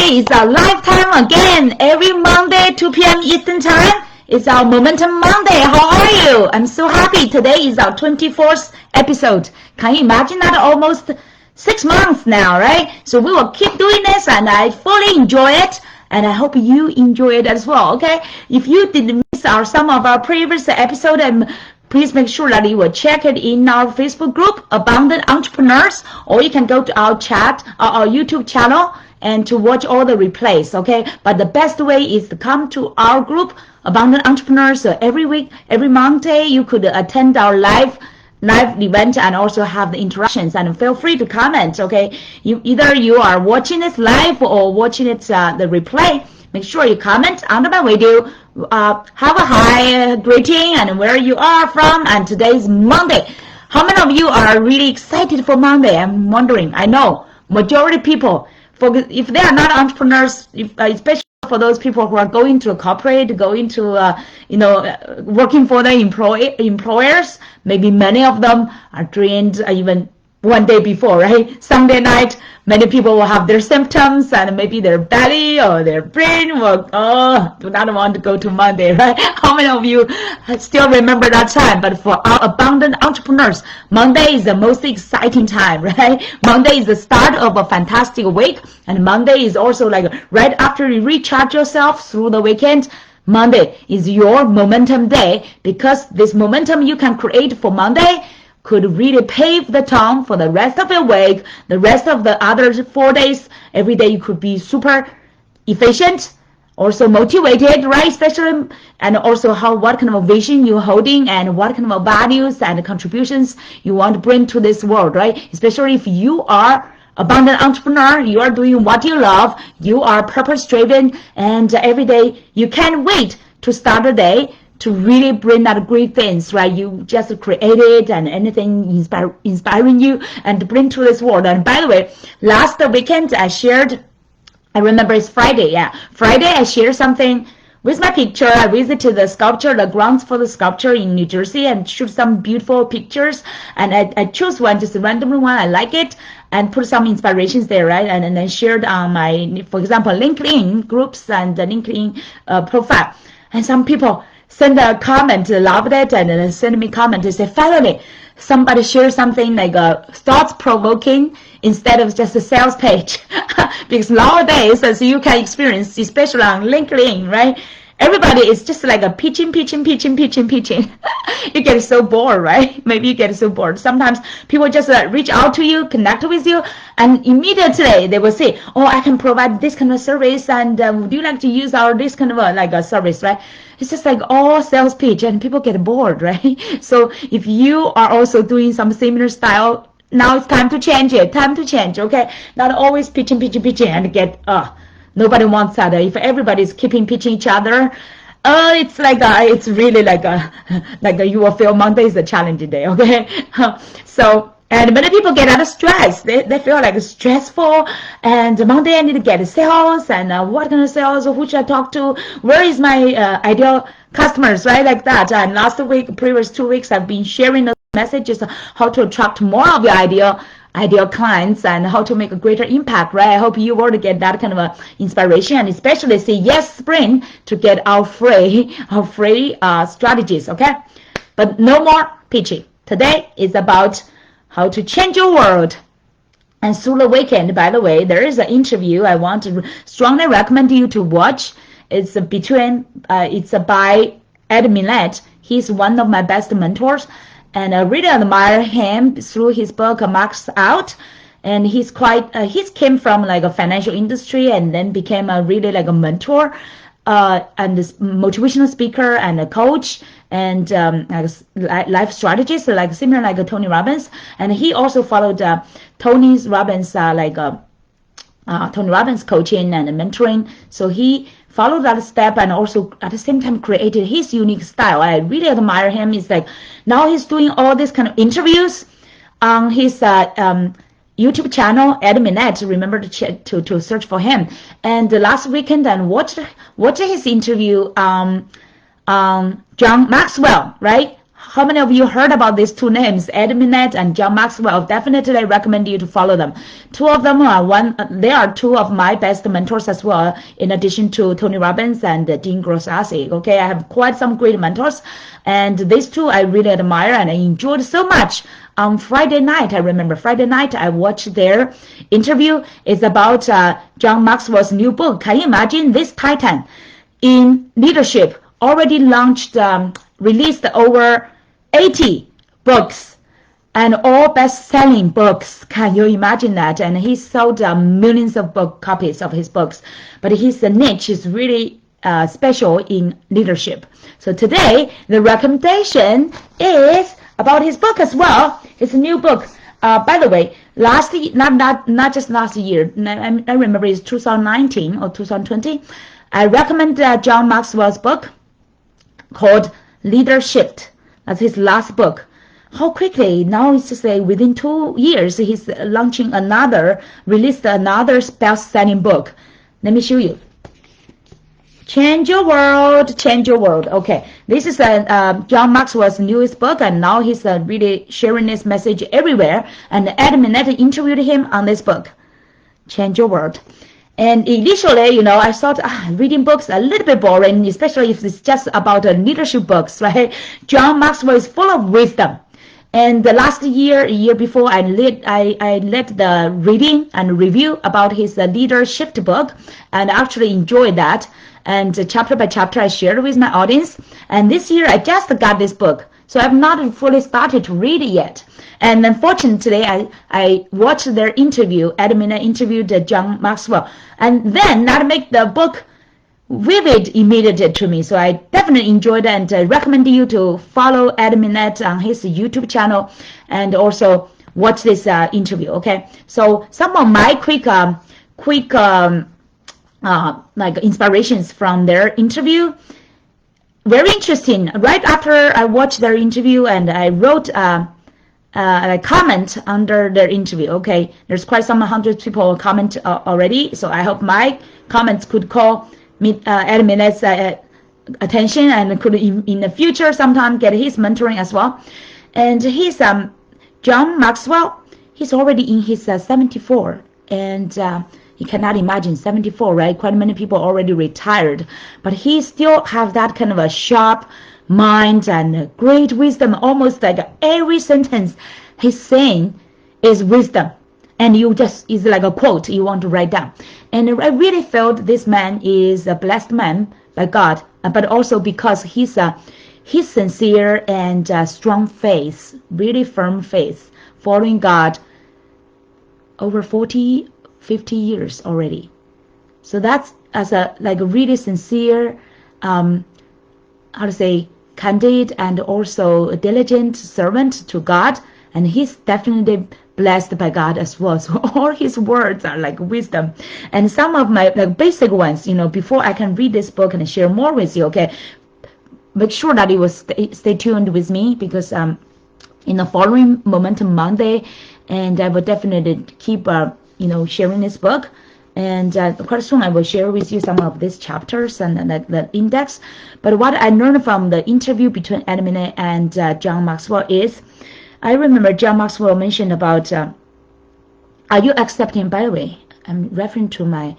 Today is our live time again. Every Monday, 2 p.m. Eastern Time. It's our Momentum Monday. How are you? I'm so happy. Today is our 24th episode. Can you imagine that? Almost 6 months now, right? So we will keep doing this, and I fully enjoy it. And I hope you enjoy it as well, okay? If you did miss some of our previous episode, please make sure that you will check it in our Facebook group, Abundant Entrepreneurs, or you can go to our our YouTube channel and to watch all the replays, okay? But the best way is to come to our group, Abundant Entrepreneurs. Every week, every Monday, you could attend our live event and also have the interactions, and feel free to comment, okay? Either you are watching this live or watching it the replay. Make sure you comment under my video. Have a hi greeting and where you are from. And today is Monday. How many of you are really excited for Monday? I'm wondering. I know majority people, if they are not entrepreneurs, especially for those people who are going to a corporate, going to working for the employers, maybe many of them are drained even one day before, right? Sunday night, many people will have their symptoms, and maybe their belly or their brain will, do not want to go to Monday, right? How many of you still remember that time? But for our abundant entrepreneurs, Monday is the most exciting time, right? Monday is the start of a fantastic week, and Monday is also like right after you recharge yourself through the weekend. Monday is your momentum day, because this momentum you can create for Monday could really pave the tone for the rest of your week, the rest of the other 4 days. Every day you could be super efficient, also motivated, right? Especially, and also what kind of vision you're holding and what kind of values and contributions you want to bring to this world, right? Especially if you are abundant entrepreneur, you are doing what you love, you are purpose driven, and every day you can't wait to start the day to really bring out great things, right? You just created and anything inspiring you and to bring to this world. And by the way, last weekend I remember it's Friday, yeah. Friday I shared something with my picture. I visited the grounds for the sculpture in New Jersey, and shoot some beautiful pictures. And I chose one, just a random one, I like it, and put some inspirations there, right? And then shared on my, for example, LinkedIn groups and the LinkedIn profile. And some people send a comment, loved it, and then send me a comment and say, finally, somebody shared something like thoughts-provoking instead of just a sales page. Because nowadays, as you can experience, especially on LinkedIn, right? Everybody is just like a pitching. You get so bored, right? Maybe you get so bored. Sometimes people just reach out to you, connect with you, and immediately they will say, oh, I can provide this kind of service, and would you like to use our this kind of a service, right? It's just like all sales pitch, and people get bored, right? So if you are also doing some similar style, now it's time to change it. Okay? Not always pitching and get nobody wants that. If everybody is keeping pitching each other, it's like it's really like you will feel Monday is a challenging day, okay? And many people get out of stress. They feel like stressful, and Monday I need to get sales, and what kind of sales, who should I talk to, where is my ideal customers, right? Like that. And previous 2 weeks, I've been sharing those messages, how to attract more of your ideal clients and how to make a greater impact, right? I hope you will get that kind of a inspiration, and especially say yes, spring, to get our free strategies, okay? But no more pitching. Today is about how to change your world. And through the weekend, by the way, there is an interview I want to strongly recommend you to watch. It's by Ed Millett. He's one of my best mentors, and I really admire him through his book Max Out. And he's came from like a financial industry, and then became a really like a mentor, and this motivational speaker and a coach, and life strategist, like similar like Tony Robbins. And he also followed Tony Robbins coaching and mentoring. So he followed that step, and also at the same time created his unique style. I really admire him. It's like now he's doing all these kind of interviews on his YouTube channel, Ed Millett. Remember to search for him. And last weekend, and watch his interview, John Maxwell, right? How many of you heard about these two names, Ed Minette and John Maxwell? Definitely I recommend you to follow them. Two of them they are two of my best mentors as well, in addition to Tony Robbins and Dean Grossassi. Okay, I have quite some great mentors, and these two I really admire and I enjoyed so much. On Friday night, I remember Friday night I watched their interview. It's about John Maxwell's new book. Can you imagine this titan in leadership already launched, released over 80 books and all best-selling books. Can you imagine that? And he sold millions of copies of his books. But his niche is really special in leadership. So today, the recommendation is about his book as well. His new book. By the way, not just last year. I remember it's 2019 or 2020. I recommend John Maxwell's book called Leadership. That's his last book. How quickly, now it's just like within 2 years, he's released another best-selling book. Let me show you. Change Your World, Change Your World. Okay, this is John Maxwell's newest book, and now he's really sharing this message everywhere. And Ed Minette interviewed him on this book, Change Your World. And initially, I thought reading books a little bit boring, especially if it's just about leadership books, right? John Maxwell is full of wisdom. And the last year, before, I led the reading and review about his leadership book, and actually enjoyed that. And chapter by chapter, I shared with my audience. And this year, I just got this book, so I've not fully started to read it yet. And unfortunately, I watched their interview. Ed Minette interviewed John Maxwell, and then that made the book vivid immediately to me. So I definitely enjoyed it, and I recommend you to follow Ed Minette on his YouTube channel and also watch this interview. Okay, so some of my quick like inspirations from their interview. Very interesting. Right after I watched their interview, and I wrote a comment under their interview. Okay, there's quite some hundred people comment already, so I hope my comments could call Ed Minette's attention, and could in the future sometime get his mentoring as well. And he's John Maxwell. He's already in his 74, and you cannot imagine 74, right? Quite many people already retired, but he still have that kind of a sharp mind and great wisdom. Almost like every sentence he's saying is wisdom, and is like a quote you want to write down. And I really felt this man is a blessed man by God, but also because he's sincere and strong faith, really firm faith, following God over 40, 50 years already. So that's as a really sincere, candid and also a diligent servant to God, and he's definitely blessed by God as well. So all his words are like wisdom. And some of my basic ones, before I can read this book and share more with you, okay, make sure that you will stay tuned with me, because in the following Momentum Monday, and I will definitely keep sharing this book. And quite soon I will share with you some of these chapters and the index. But what I learned from the interview between Ed Minette and John Maxwell is, I remember John Maxwell mentioned about, are you accepting, by the way, I'm referring to my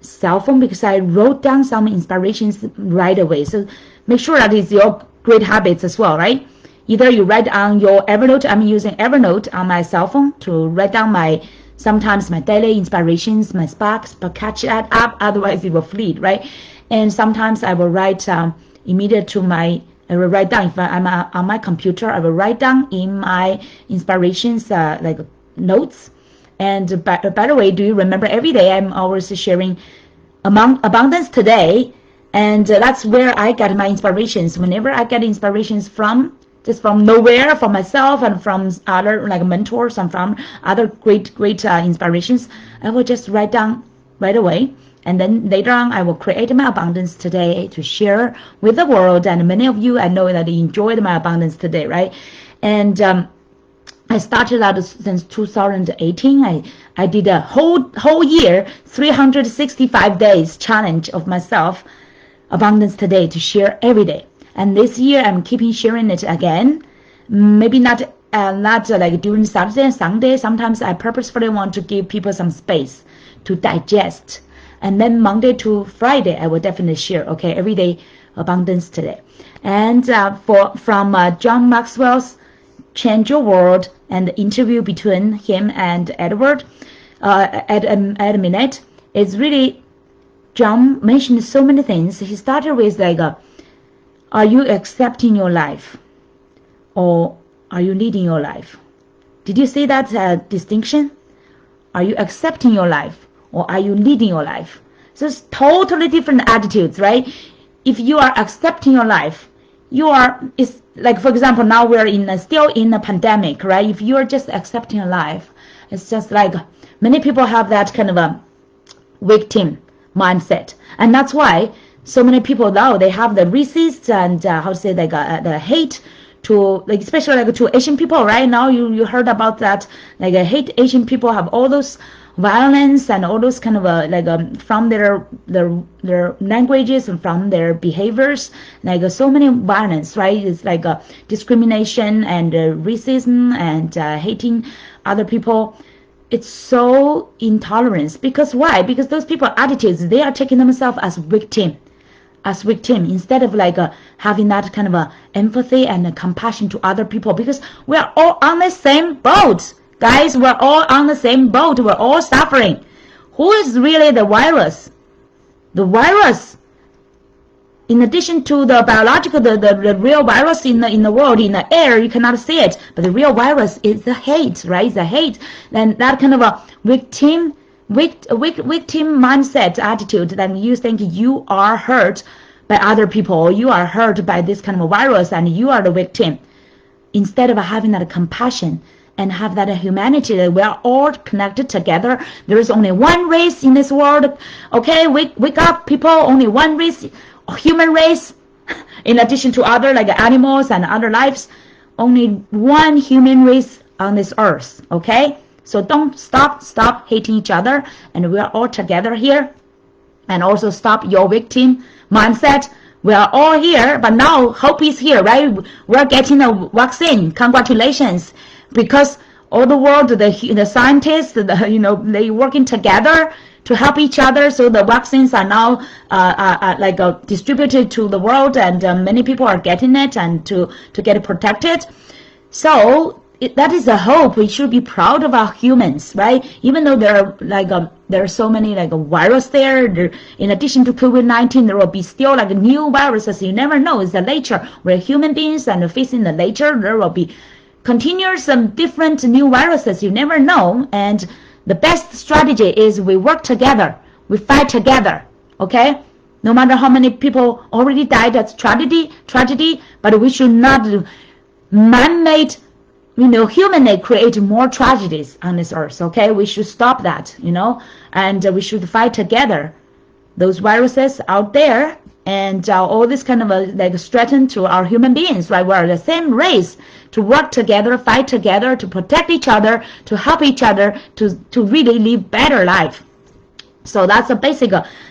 cell phone because I wrote down some inspirations right away. So make sure that it's your great habits as well, right? Either you write on your Evernote. I'm using Evernote on my cell phone to write down sometimes my daily inspirations, my sparks, but catch that up, otherwise it will flee, right? And sometimes I will write I will write down, if I'm on my computer, I will write down in my inspirations, like notes. And by the way, do you remember every day I'm always sharing abundance today, and that's where I get my inspirations. Whenever I get inspirations from nowhere, from myself and from other mentors and from other great inspirations, I will just write down right away. And then later on, I will create my abundance today to share with the world. And many of you, I know that you enjoyed my abundance today, right? And I started out since 2018. I did a whole year, 365 days challenge of myself, abundance today, to share every day. And this year I'm keeping sharing it again. Maybe not like during Saturday and Sunday. Sometimes I purposefully want to give people some space to digest. And then Monday to Friday, I will definitely share, okay, everyday abundance today. And from John Maxwell's Change Your World and the interview between him and Edward at a minute, it's really, John mentioned so many things. He started with like, are you accepting your life? Or are you leading your life? Did you see that distinction? Are you accepting your life? Or are you leading your life? So it's totally different attitudes, right? If you are accepting your life, it's like, for example, now we're still in a pandemic, right? If you're just accepting your life, it's just like many people have that kind of a victim mindset. And that's why so many people now, they have the resist and the hate to, like, especially like to Asian people, right? Now you heard about that, like hate Asian people have all those violence and all those kind of from their languages and from their behaviors, like so many violence, right? It's like discrimination and racism and hating other people. It's so intolerance. Because why? Because those people attitudes, they are taking themselves as victim instead of like having that kind of empathy and compassion to other people, because we are all on the same boat. Guys, we're all on the same boat. We're all suffering. Who is really the virus? The virus, in addition to the biological, the real virus in the world, in the air, you cannot see it. But the real virus is the hate, right? It's the hate. And that kind of a victim mindset attitude, that you think you are hurt by other people, or you are hurt by this kind of a virus and you are the victim, instead of having that compassion and have that humanity, that we are all connected together. There is only one race in this world, okay? Wake up, people. Only one race, human race, in addition to other like animals and other lives. Only one human race on this earth, okay? So don't stop hating each other, and we are all together here. And also stop your victim mindset. We are all here, but now hope is here, right? We're getting a vaccine. Congratulations. Because all the world, the scientists, they working together to help each other. So the vaccines are now distributed to the world, and many people are getting it and to get protected. So that is a hope. We should be proud of our humans, right? Even though there are so many virus there. In addition to COVID-19, there will be still new viruses. You never know. It's the nature. We're human beings, and facing the nature, there will be continuous different new viruses. You never know. And the best strategy is we work together. We fight together. Okay? No matter how many people already died, that's tragedy. But we should not man-made, humanly create more tragedies on this earth. Okay? We should stop that, and we should fight together. Those viruses out there, and all this kind of threaten to our human beings, right? We're the same race, to work together, fight together, to protect each other, to help each other, to really live better life. So that's the basic,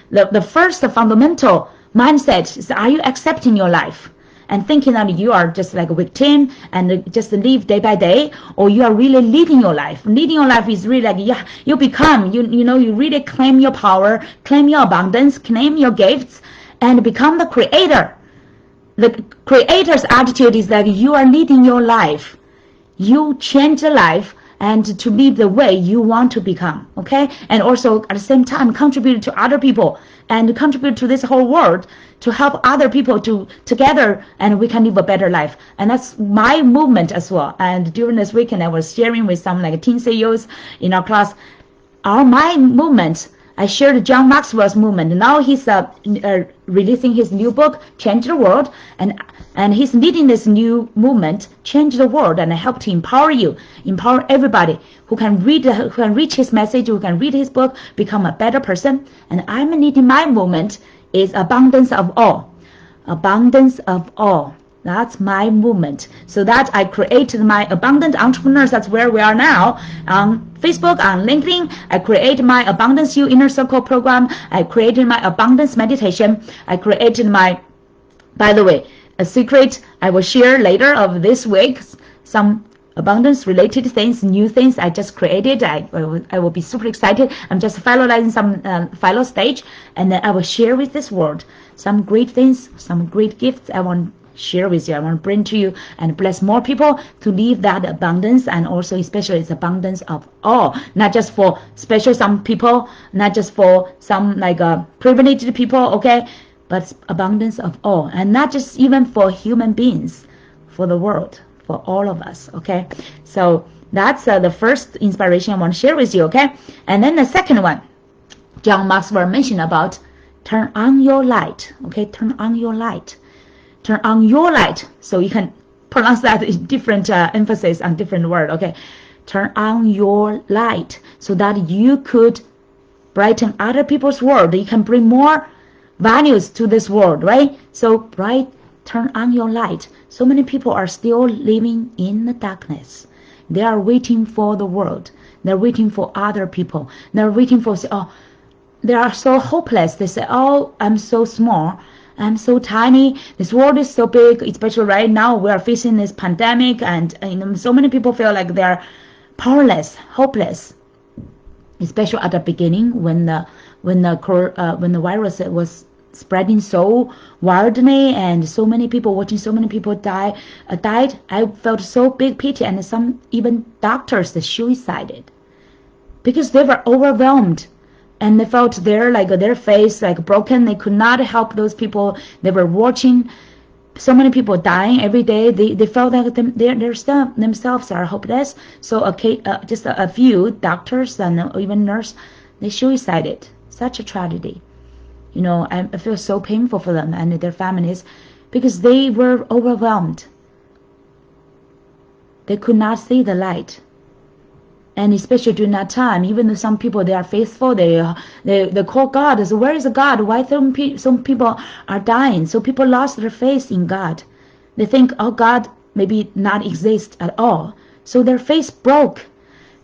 the first fundamental mindset is, are you accepting your life and thinking that you are just like a victim and just live day by day, or you are really leading your life? Leading your life is really like, you become, you really claim your power, claim your abundance, claim your gifts, and become the creator. The creator's attitude is that you are leading your life. You change the life and to live the way you want to become, okay? And also at the same time contribute to other people and contribute to this whole world, to help other people together, and we can live a better life. And that's my movement as well. And during this weekend, I was sharing with some teen CEOs in our class, my movement. I shared John Maxwell's movement. Now he's releasing his new book, Change the World, and he's leading this new movement, Change the World, and I help to empower everybody who can reach his message, who can read his book, become a better person. And I'm leading my movement is abundance of all. Abundance of all. That's my movement. So that I created my Abundant Entrepreneurs. That's where we are now. On Facebook, on LinkedIn, I created my Abundance You Inner Circle program. I created my Abundance Meditation. I created my, by the way, a secret I will share later of this week. Some abundance related things, new things I just created. I will be super excited. I'm just finalizing some final stage, and then I will share with this world some great things, some great gifts I want share with you. I want to bring to you and bless more people to live that abundance, and also especially it's abundance of all, not just for special some people, not just for some like privileged people, okay, but abundance of all, and not just even for human beings, for the world, for all of us, okay. So that's the first inspiration I want to share with you, okay. And then the second one, John Maxwell mentioned about turn on your light, okay, turn on your light. Turn on your light, so you can pronounce that in different emphasis on different word, okay. Turn on your light so that you could brighten other people's world. You can bring more values to this world, right? So turn on your light. So many people are still living in the darkness. They are waiting for the world. They're waiting for other people. They're waiting for, they are so hopeless. They say, oh, I'm so small. I'm so tiny. This world is so big, especially right now we are facing this pandemic, and so many people feel like they're powerless, hopeless. Especially at the beginning when the virus was spreading so wildly, and so many people watching so many people died. I felt so big pity, and some even doctors suicided because they were overwhelmed. And they felt their face like broken. They could not help those people. They were watching so many people dying every day. They felt like themselves are hopeless. So just a few doctors and even nurse, they suicided. Such a tragedy. I feel so painful for them and their families, because they were overwhelmed. They could not see the light. And especially during that time, even though some people, they are faithful, they call God. So where is God? Why some people are dying? So people lost their faith in God. They think, oh, God maybe not exist at all. So their faith broke.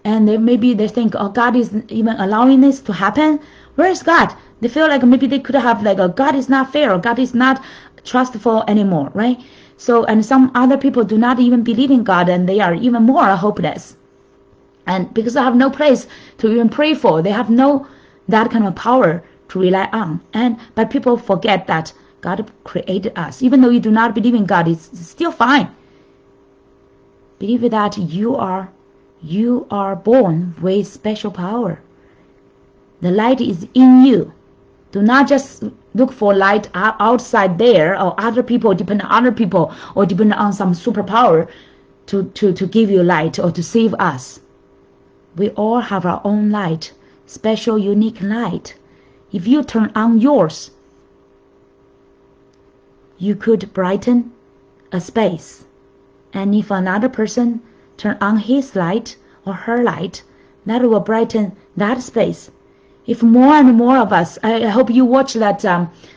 And maybe they think, oh, God is even allowing this to happen. Where is God? They feel like maybe they could have like, oh, God is not fair, or God is not trustful anymore, right? So, and some other people do not even believe in God, and they are even more hopeless. And because they have no place to even pray for, they have no that kind of power to rely on. But people forget that God created us. Even though you do not believe in God, it's still fine. Believe that you are born with special power. The light is in you. Do not just look for light outside there, or other people, depend on other people, or depend on some superpower to give you light or to save us. We all have our own light, special, unique light. If you turn on yours, you could brighten a space. And if another person turn on his light or her light, that will brighten that space. If more and more of us, I hope you watch that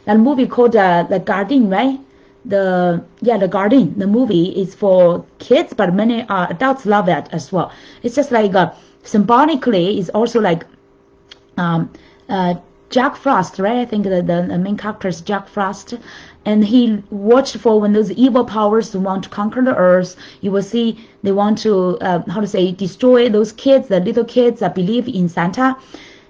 movie called The Garden, right? The Garden. The movie is for kids, but many adults love it as well. It's just like symbolically, it's also like Jack Frost, right? I think the main character is Jack Frost, and he watched for when those evil powers want to conquer the earth. You will see they want to destroy those kids, the little kids that believe in Santa,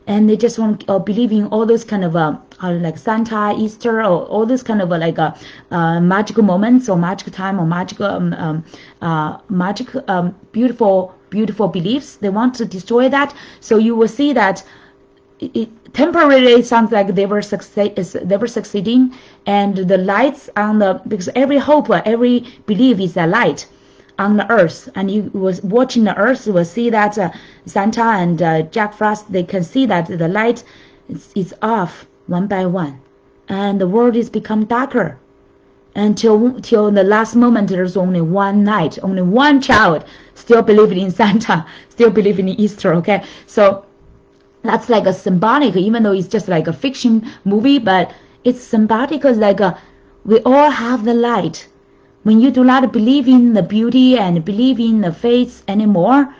and they just want to believe in all those kind of like Santa, Easter, or all those kind of magical moments, or magical time, or magical beautiful beliefs. They want to destroy that. So you will see that it temporarily sounds like they were succeeding, and the lights on because every hope, every belief is a light on the earth, and you was watching the earth, you will see that Santa and Jack Frost, they can see that the light is off one by one, and the world is become darker until the last moment. There's only one night, only one child still believing in Santa, still believing in Easter. Okay, so that's like a symbolic, even though it's just like a fiction movie, but it's symbolic because we all have the light. When you do not believe in the beauty and believe in the faith anymore,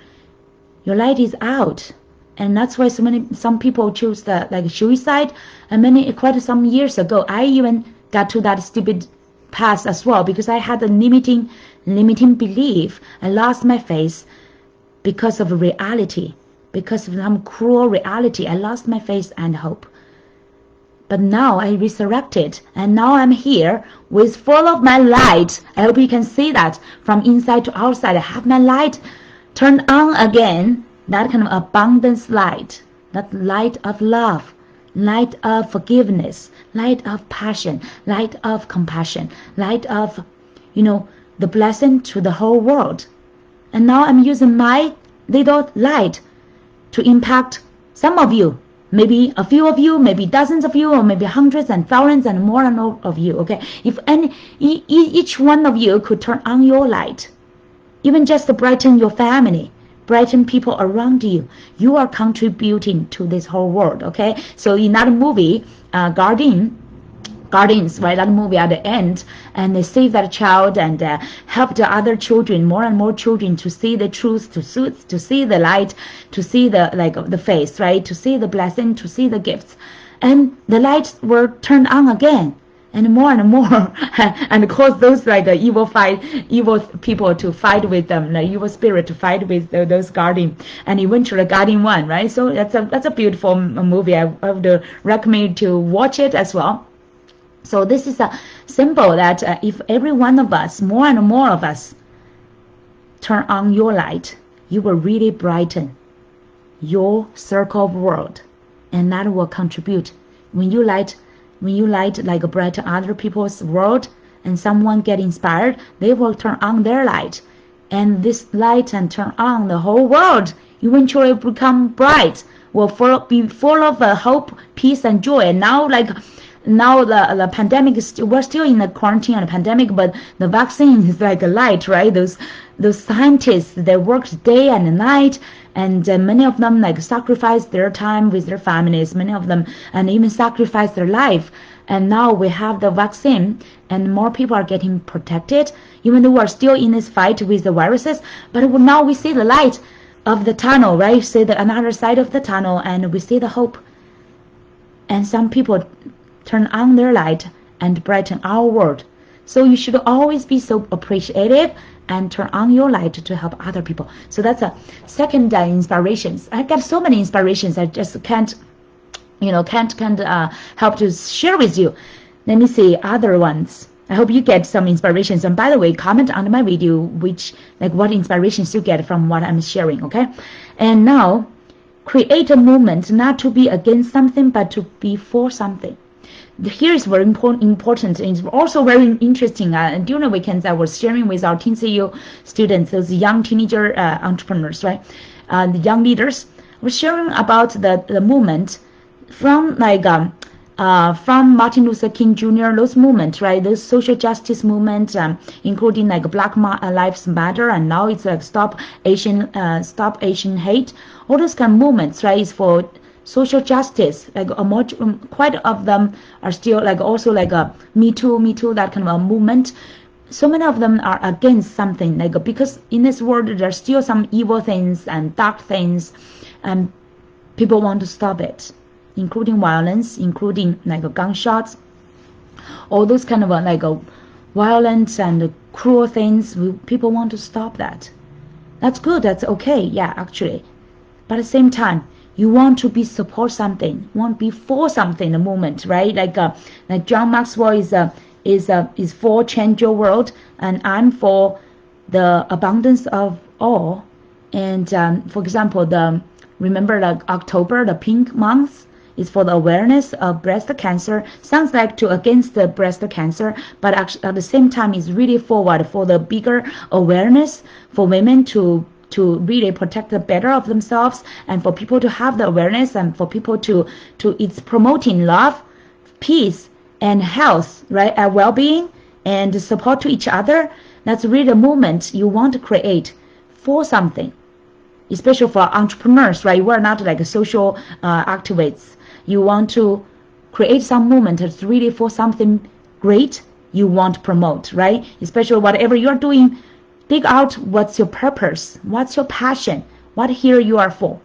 your light is out. And that's why some people choose the suicide. And quite some years ago, I even got to that stupid past as well, because I had a limiting belief. I lost my faith because of reality, because of some cruel reality. I lost my faith and hope. But now I resurrected, and now I'm here with full of my light. I hope you can see that from inside to outside. I have my light turned on again, that kind of abundance light, that light of love, light of forgiveness, light of passion, light of compassion, light of, the blessing to the whole world. And now I'm using my little light to impact some of you. Maybe a few of you, maybe dozens of you, or maybe hundreds and thousands and more and more of you, okay? If each one of you could turn on your light, even just to brighten your family, brighten people around you, you are contributing to this whole world, okay? So in that movie, Guardians, right? That movie at the end, and they saved that child and helped the other children, more and more children, to see the truth, to see the light, to see the face, right? To see the blessing, to see the gifts, and the lights were turned on again, and more, and caused those evil people to fight with them, the evil spirit to fight with those guardian, and eventually guardian won, right? So that's a beautiful movie. I would recommend to watch it as well. So this is a symbol that if every one of us, more and more of us, turn on your light, you will really brighten your circle of world, and that will contribute. When you light like brighten other people's world, and someone get inspired, they will turn on their light, and this light and turn on the whole world. Eventually become bright, will be full of hope, peace, and joy. And now the pandemic is we're still in the quarantine and the pandemic, but the vaccine is like a light, right? Those scientists, they worked day and night, and many of them sacrificed their time with their families, many of them, and even sacrificed their life. And now we have the vaccine, and more people are getting protected, even though we're still in this fight with the viruses. But now we see the light of the tunnel, right? We see the another side of the tunnel, and we see the hope. And some people turn on their light and brighten our world. So you should always be so appreciative and turn on your light to help other people. So that's a second inspirations. I got so many inspirations, I just can't help to share with you. Let me see other ones. I hope you get some inspirations. And by the way, comment on my video what inspirations you get from what I'm sharing, okay? And now, create a movement not to be against something, but to be for something. Here is very important. It's also very interesting. During the weekends, I was sharing with our Teen CEO students, those young teenager entrepreneurs, right? The young leaders. I was sharing about the movement from Martin Luther King Jr. those movements, right? Those social justice movements, including Black Lives Matter, and now it's Stop Asian Hate. All those kind of movements, right? Is for social justice. Quite of them are still also a Me Too, that kind of a movement. So many of them are against something, because in this world there's still some evil things and dark things, and people want to stop it, including violence, including gunshots, all those kind of violence and cruel things. People want to stop that. That's good, that's okay, yeah, actually. But at the same time, you want to support something, want to be for something, the movement, right? Like John Maxwell is for change your world, and I'm for the abundance of all. And for example, remember October, the pink month, is for the awareness of breast cancer. Sounds like to against the breast cancer, but actually at the same time is really forward for the bigger awareness for women to really protect the better of themselves, and for people to have the awareness, and for people to it's promoting love, peace, and health, right? Well-being and support to each other. That's really the movement you want to create for something, especially for entrepreneurs, right? We're not social activists. You want to create some movement that's really for something great you want to promote, right? Especially whatever you're doing, dig out what's your purpose, what's your passion, what here you are for,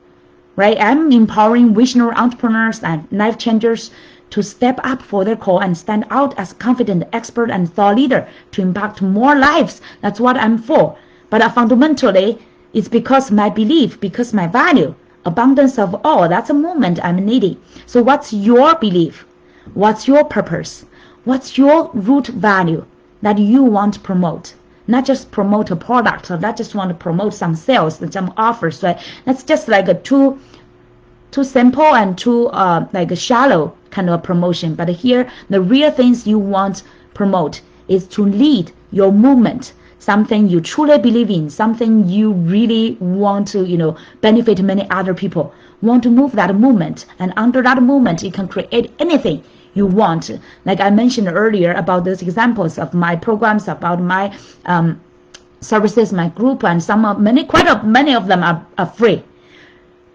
right? I'm empowering visionary entrepreneurs and life changers to step up for their call and stand out as confident expert and thought leader to impact more lives. That's what I'm for. But fundamentally, it's because my belief, because my value, abundance of all. That's a movement I'm needing. So what's your belief? What's your purpose? What's your root value that you want to promote? Not just promote a product, or not just want to promote some sales, some offers, right? That's just like a too simple and too like a shallow kind of promotion. But here, the real things you want to promote is to lead your movement, something you truly believe in, something you really want to, benefit many other people, want to move that movement. And under that movement, you can create anything you want. Like I mentioned earlier about those examples of my programs, about my services, my group, and many of them are free.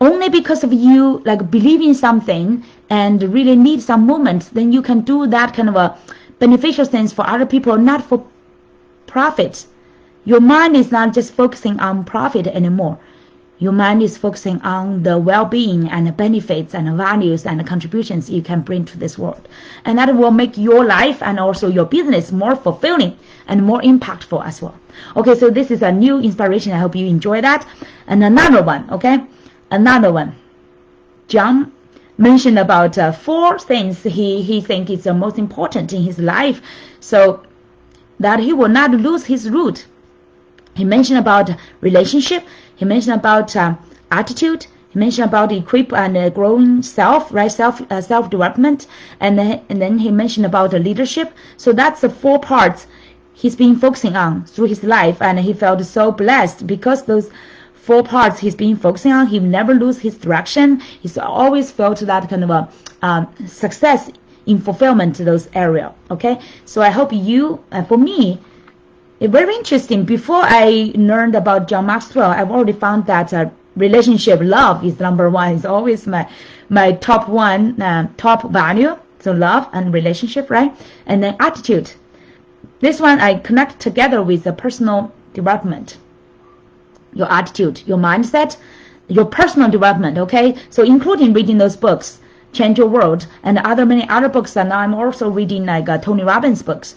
Only because of you like believe in something and really need some movement, then you can do that kind of a beneficial things for other people, not for profit. Your mind is not just focusing on profit anymore. Your mind is focusing on the well-being and the benefits and the values and the contributions you can bring to this world. And that will make your life and also your business more fulfilling and more impactful as well. Okay, so this is a new inspiration. I hope you enjoy that. And another one, John mentioned about 4 things he thinks is the most important in his life, so that he will not lose his root. He mentioned about relationship. He mentioned about attitude. He mentioned about equip and growing self, right? Self development, and then he mentioned about leadership. So that's the 4 parts he's been focusing on through his life, and he felt so blessed because those 4 parts he's been focusing on. He never lose his direction. He's always felt that kind of a success in fulfillment to those areas. Okay, so I hope you, for me, it's very interesting. Before I learned about John Maxwell, I've already found that relationship, love is number 1. It's always my top value. So love and relationship, right? And then attitude. This one I connect together with the personal development. Your attitude, your mindset, your personal development. Okay, so including reading those books, Change Your World, and many other books. And now I'm also reading like Tony Robbins books.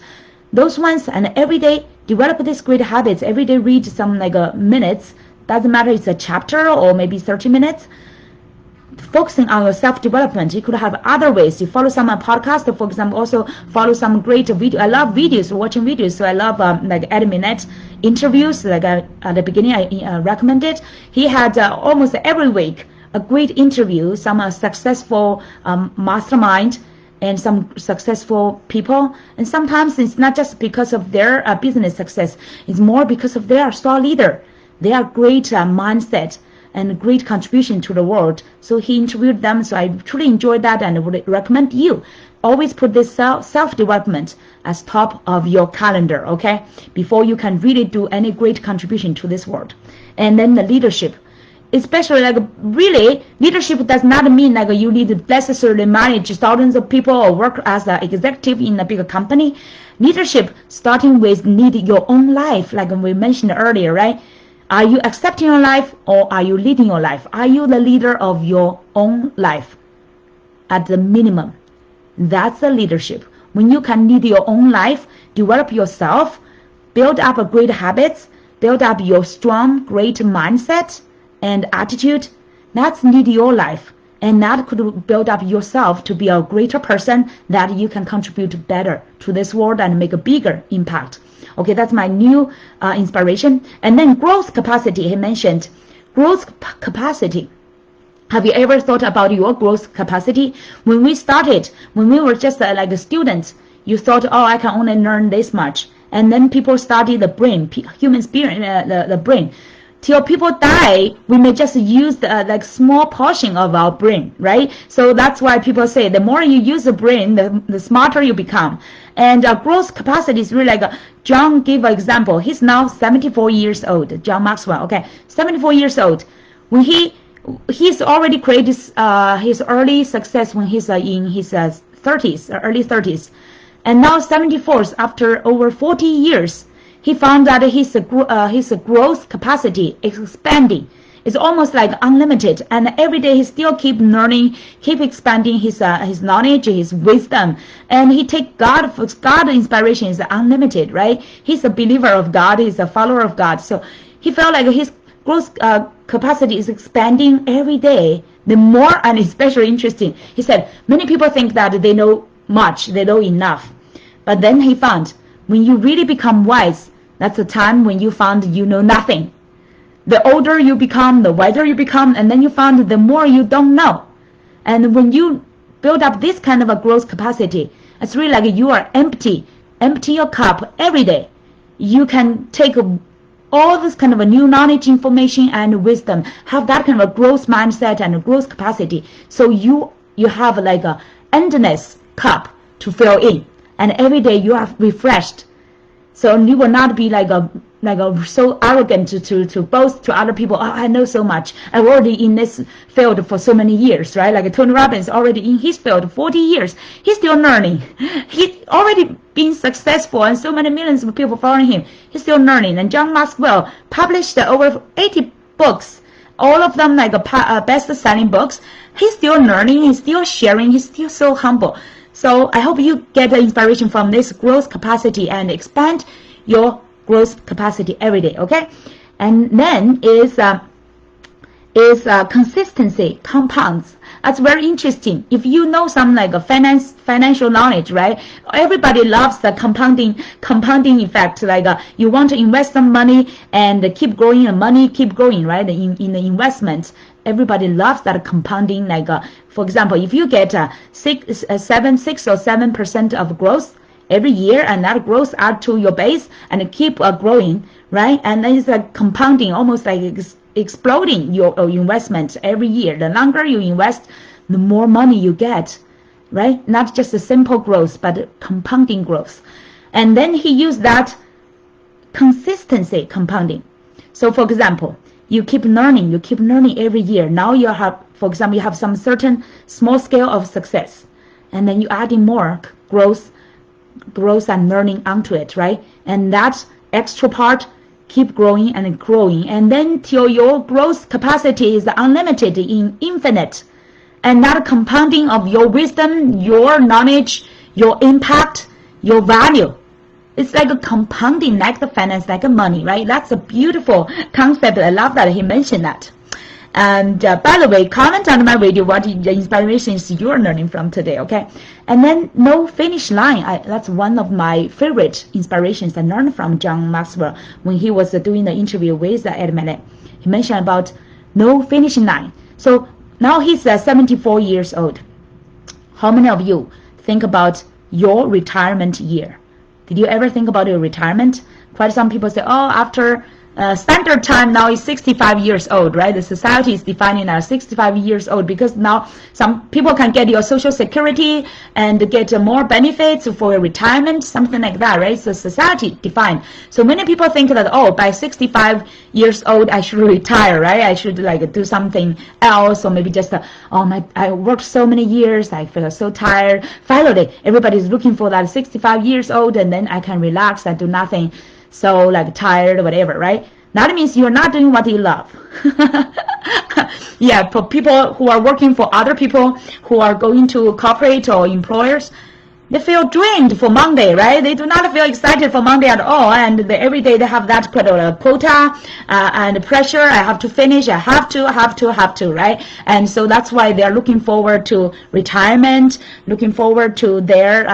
Those ones, and every day develop these great habits. Every day read some minutes. Doesn't matter it's a chapter or maybe 30 minutes. Focusing on your self-development. You could have other ways. You follow some podcast, for example, also follow some great video. I love videos, watching videos. So I love like Ed Minette interviews. Like at the beginning, I recommended. He had almost every week a great interview, some successful mastermind and some successful people. And sometimes it's not just because of their business success. It's more because of their thought leader. They are great mindset and great contribution to the world. So he interviewed them. So I truly enjoyed that and would recommend you always put this self-development as top of your calendar, okay? Before you can really do any great contribution to this world. And then the leadership. Especially like really leadership does not mean like you need to necessarily manage thousands of people or work as an executive in a bigger company. Leadership starting with lead your own life, like we mentioned earlier, right? Are you accepting your life or are you leading your life? Are you the leader of your own life? At the minimum, that's the leadership. When you can lead your own life, develop yourself, build up great habits, build up your strong, great mindset and attitude, that's lead your life. And that could build up yourself to be a greater person that you can contribute better to this world and make a bigger impact. Okay, that's my new inspiration. And then growth capacity, he mentioned. Growth capacity. Have you ever thought about your growth capacity? When we started, when we were just like a student, you thought, oh, I can only learn this much. And then people study the brain, human spirit, the brain. Till people die, we may just use like small portion of our brain, right? So that's why people say the more you use the brain, the smarter you become. And growth capacity is really like, John gave an example. He's now 74 years old, John Maxwell, okay? 74 years old. When he's already created his early success when he's in his 30s, early 30s. And now 74, after over 40 years, he found that his growth capacity is expanding. It's almost like unlimited, and every day he still keep learning, keep expanding his knowledge, his wisdom, and he take God inspiration is unlimited, right? He's a believer of God, he's a follower of God, so he felt like his growth capacity is expanding every day. The more, and especially interesting, he said many people think that they know much, they know enough, but then he found when you really become wise, that's the time when you found you know nothing. The older you become, the wiser you become, and then you found the more you don't know. And when you build up this kind of a growth capacity, it's really like you are empty your cup every day. You can take all this kind of a new knowledge, information, and wisdom, have that kind of a growth mindset and a growth capacity. So you have like a endless cup to fill in, and every day you are refreshed. So you will not be like a so arrogant to boast to other people. Oh, I know so much. I'm already in this field for so many years, right? Like Tony Robbins already in his field 40 years. He's still learning. He already been successful, and so many millions of people following him. He's still learning. And John Maxwell published over 80 books, all of them like best-selling books. He's still learning. He's still sharing. He's still so humble. So I hope you get the inspiration from this growth capacity and expand your growth capacity every day, okay? And then is consistency compounds. That's very interesting. If you know some like a financial knowledge, right? Everybody loves the compounding effect. Like you want to invest some money and keep growing, and money keep growing, right? In the investments, everybody loves that compounding. Like for example, if you get 6 or 7% of growth every year, and that growth add to your base and keep growing, right? And then it's like compounding, almost like exploding your investment every year. The longer you invest, the more money you get, right? Not just a simple growth, but compounding growth. And then he used that consistency compounding. So for example, you keep learning every year. Now you have, for example, you have some certain small scale of success, and then you adding more growth and learning onto it, right? And that extra part keep growing and growing, and then till your growth capacity is unlimited, infinite, and that compounding of your wisdom, your knowledge, your impact, your value. It's like a compounding, like the finance, like a money, right? That's a beautiful concept. I love that he mentioned that. And by the way, comment on my video what the inspirations you're learning from today, okay? And then no finish line. That's one of my favorite inspirations I learned from John Maxwell when he was doing the interview with Ed Mallet. He mentioned about no finishing line. So now he's 74 years old. How many of you think about your retirement year? Did you ever think about your retirement? Quite some people say, oh, after standard time now is 65 years old, right? The society is defining as 65 years old because now some people can get your social security and get more benefits for your retirement, something like that, right? So society defined. So many people think that, oh, by 65 years old, I should retire, right? I should like do something else, or maybe just, I worked so many years, I feel so tired. Finally, everybody's looking for that 65 years old, and then I can relax and do nothing. So like tired or whatever, right? That means you're not doing what you love. Yeah, for people who are working for other people, who are going to corporate or employers, they feel drained for Monday, right? They do not feel excited for Monday at all, and every day they have that quota and pressure. I have to finish. I have to, right? And so that's why they're looking forward to retirement, looking forward to their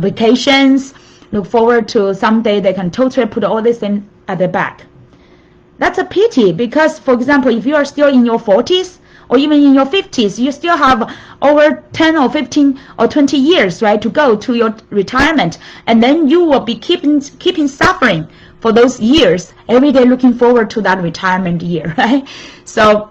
vacations. Look forward to someday they can totally put all this in at the back. That's a pity because, for example, if you are still in your 40s or even in your 50s, you still have over 10 or 15 or 20 years, right, to go to your retirement. And then you will be keeping suffering for those years, every day looking forward to that retirement year, right? So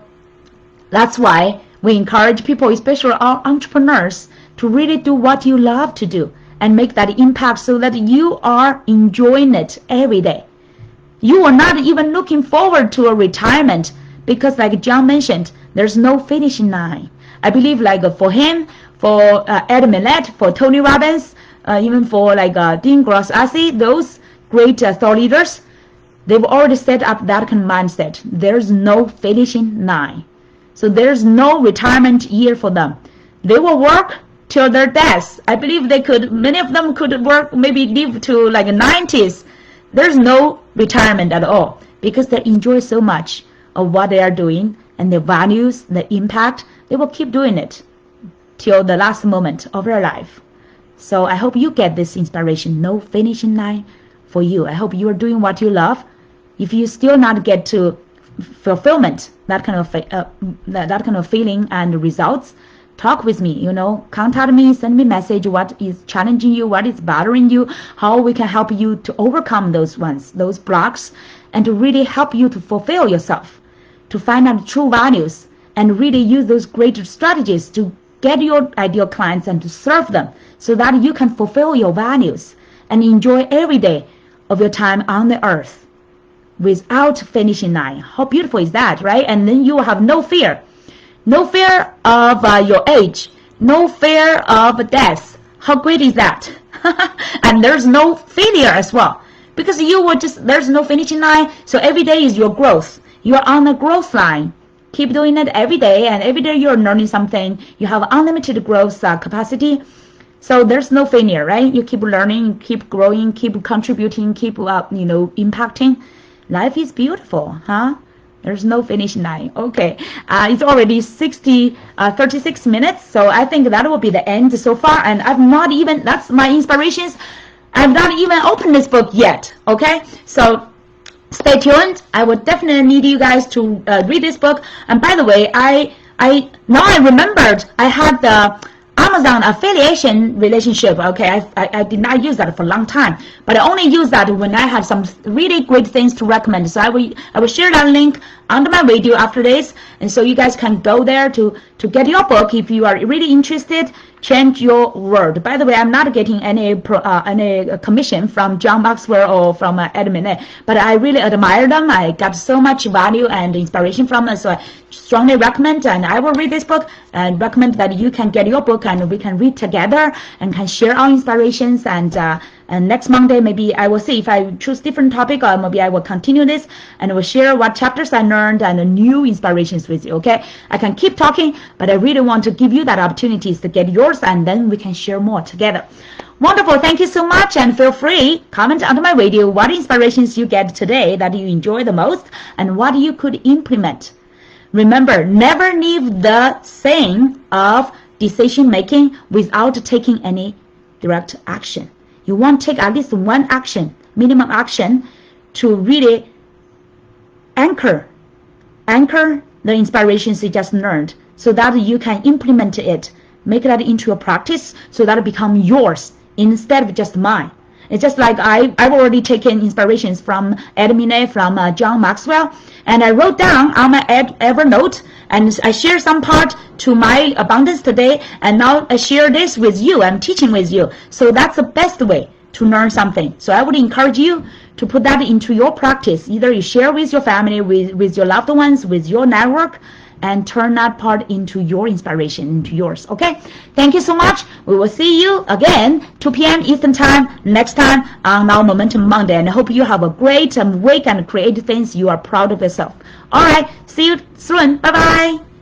that's why we encourage people, especially our entrepreneurs, to really do what you love to do and make that impact so that you are enjoying it every day. You are not even looking forward to a retirement because, like John mentioned, there's no finishing line. I believe like for him, for Ed Mallet, for Tony Robbins, even for like Dean Gross-Assi, those great thought leaders, They've already set up that kind of mindset. There's no finishing line. So there's no retirement year for them. They will work till their deaths. I believe many of them could work, maybe live to like 90s. There's no retirement at all because they enjoy so much of what they are doing and the values, the impact. They will keep doing it till the last moment of their life. So I hope you get this inspiration. No finishing line for you. I hope you are doing what you love. If you still not get to fulfillment, that kind of feeling and results, talk with me, contact me, send me message, what is challenging you, what is bothering you, how we can help you to overcome those blocks, and to really help you to fulfill yourself, to find out true values, and really use those great strategies to get your ideal clients and to serve them so that you can fulfill your values and enjoy every day of your time on the earth without finishing line. How beautiful is that, right? And then you will have no fear. No fear of your age. No fear of death. How great is that? And there's no failure as well. Because there's no finishing line. So every day is your growth. You're on the growth line. Keep doing it every day. And every day you're learning something. You have unlimited growth capacity. So there's no failure, right? You keep learning, keep growing, keep contributing, keep impacting. Life is beautiful, huh? There's no finishing line. Okay, it's already 36 minutes, so I think that will be the end so far. And that's my inspirations. I've not even opened this book yet, okay? So stay tuned. I will definitely need you guys to read this book. And by the way, I remembered I had the Amazon affiliation relationship. Okay, I did not use that for a long time, but I only use that when I have some really great things to recommend. So I will share that link under my video after this, and so you guys can go there to get your book if you are really interested. Change your world. By the way, I'm not getting any commission from John Maxwell or from admin, but I really admire them. I got so much value and inspiration from them, so I strongly recommend, and I will read this book and recommend that you can get your book and we can read together and can share our inspirations. And next Monday, maybe I will see if I choose different topic, or maybe I will continue this and will share what chapters I learned and new inspirations with you, okay? I can keep talking, but I really want to give you that opportunities to get yours, and then we can share more together. Wonderful. Thank you so much, and feel free, comment under my video what inspirations you get today that you enjoy the most and what you could implement. Remember, never leave the saying of decision making without taking any direct action. You want to take at least one action, minimum action, to really anchor the inspirations you just learned so that you can implement it, make that into a practice so that it becomes yours instead of just mine. It's just like I've already taken inspirations from Edmine, from John Maxwell, and I wrote down on my Evernote, and I share some part to my abundance today, and now I share this with you. I'm teaching with you. So that's the best way to learn something. So I would encourage you to put that into your practice. Either you share with your family, with your loved ones, with your network, and turn that part into your inspiration, into yours, okay? Thank you so much. We will see you again, 2 p.m. Eastern Time, next time on our Momentum Monday. And I hope you have a great week and create things you are proud of yourself. All right, see you soon. Bye-bye.